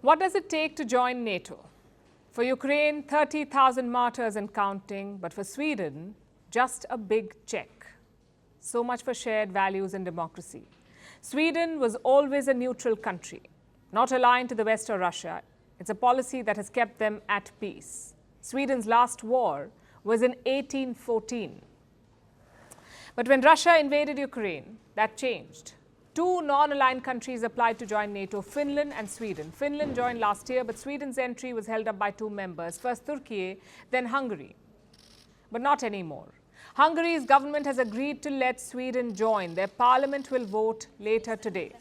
What does it take to join NATO? For Ukraine, 30,000 martyrs and counting, but for Sweden, just a big check. So much for shared values and democracy. Sweden was always a neutral country, not aligned to the West or Russia. It's a policy that has kept them at peace. Sweden's last war was in 1814. But when Russia invaded Ukraine, that changed. Two non-aligned countries applied to join NATO, Finland and Sweden. Finland joined last year, but Sweden's entry was held up by two members, first Turkey, then Hungary. But not anymore. Hungary's government has agreed to let Sweden join. Their parliament will vote later today.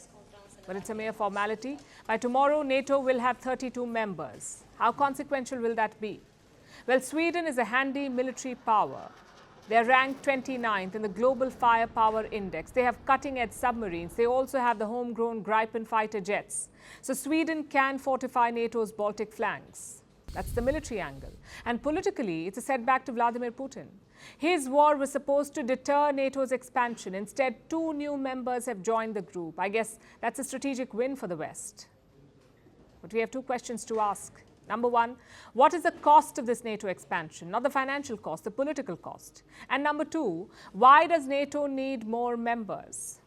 But it's a mere formality. By tomorrow, NATO will have 32 members. How consequential will that be? Well, Sweden is a handy military power. They're ranked 29th in the Global Firepower Index. They have cutting-edge submarines. They also have the homegrown Gripen fighter jets. So Sweden can fortify NATO's Baltic flanks. That's the military angle. And politically, it's a setback to Vladimir Putin. His war was supposed to deter NATO's expansion. Instead, two new members have joined the group. I guess that's a strategic win for the West. But we have two questions to ask. Number one, what is the cost of this NATO expansion? Not the financial cost, the political cost. And number two, why does NATO need more members?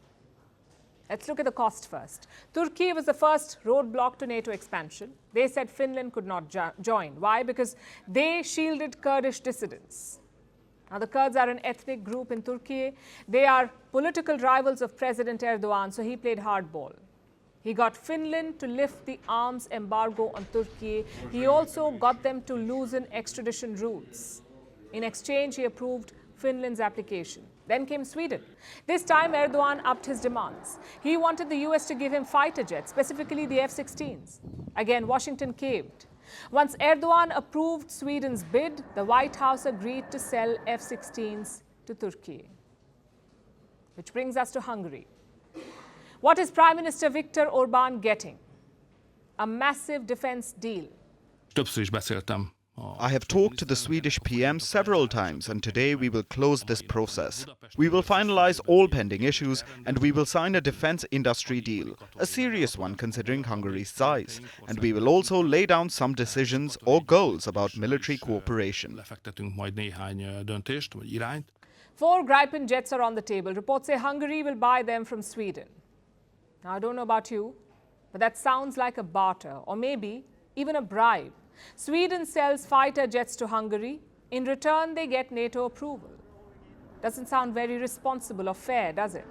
Let's look at the cost first. Turkey was the first roadblock to NATO expansion. They said Finland could not join. Why? Because they shielded Kurdish dissidents. Now, the Kurds are an ethnic group in Turkey. They are political rivals of President Erdogan, so he played hardball. He got Finland to lift the arms embargo on Turkey. He also got them to loosen extradition rules. In exchange, he approved Finland's application. Then came Sweden. This time, Erdogan upped his demands. He wanted the US to give him fighter jets, specifically the F-16s. Again, Washington caved. Once Erdogan approved Sweden's bid, the White House agreed to sell F-16s to Turkey. Which brings us to Hungary. What is Prime Minister Viktor Orbán getting? A massive defense deal. I have talked to the Swedish PM several times, and today we will close this process. We will finalize all pending issues and we will sign a defense industry deal, a serious one considering Hungary's size. And we will also lay down some decisions or goals about military cooperation. 4 Gripen jets are on the table. Reports say Hungary will buy them from Sweden. Now, I don't know about you, but that sounds like a barter or maybe even a bribe. Sweden sells fighter jets to Hungary. In return, they get NATO approval. Doesn't sound very responsible or fair, does it?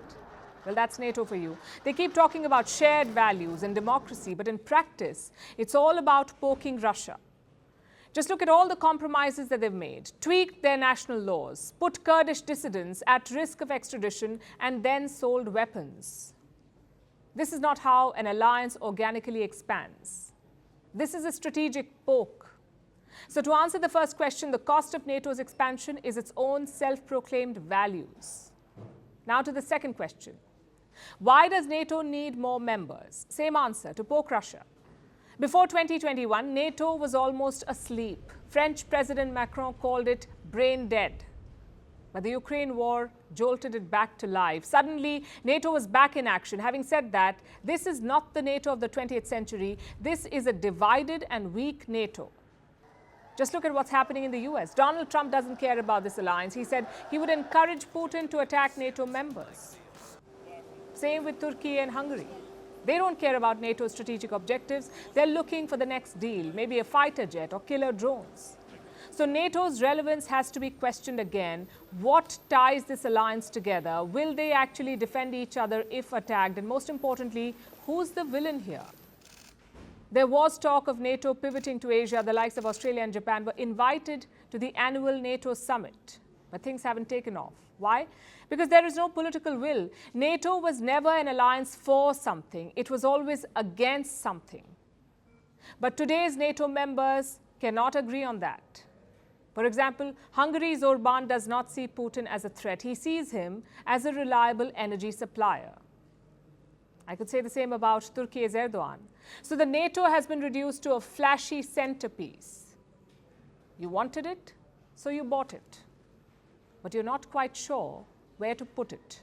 Well, that's NATO for you. They keep talking about shared values and democracy, but in practice, it's all about poking Russia. Just look at all the compromises that they've made. Tweaked their national laws, put Kurdish dissidents at risk of extradition, and then sold weapons. This is not how an alliance organically expands. This is a strategic poke. So to answer the first question, the cost of NATO's expansion is its own self-proclaimed values. Now to the second question. Why does NATO need more members? Same answer, to poke Russia. Before 2021, NATO was almost asleep. French President Macron called it brain dead. But the Ukraine war jolted it back to life. Suddenly, NATO was back in action. Having said that, this is not the NATO of the 20th century. This is a divided and weak NATO. Just look at what's happening in the US. Donald Trump doesn't care about this alliance. He said he would encourage Putin to attack NATO members. Same with Turkey and Hungary. They don't care about NATO's strategic objectives. They're looking for the next deal, maybe a fighter jet or killer drones. So NATO's relevance has to be questioned again. What ties this alliance together? Will they actually defend each other if attacked? And most importantly, who's the villain here? There was talk of NATO pivoting to Asia. The likes of Australia and Japan were invited to the annual NATO summit. But things haven't taken off. Why? Because there is no political will. NATO was never an alliance for something. It was always against something. But today's NATO members cannot agree on that. For example, Hungary's Orbán does not see Putin as a threat. He sees him as a reliable energy supplier. I could say the same about Turkey's Erdogan. So the NATO has been reduced to a flashy centerpiece. You wanted it, so you bought it. But you're not quite sure where to put it.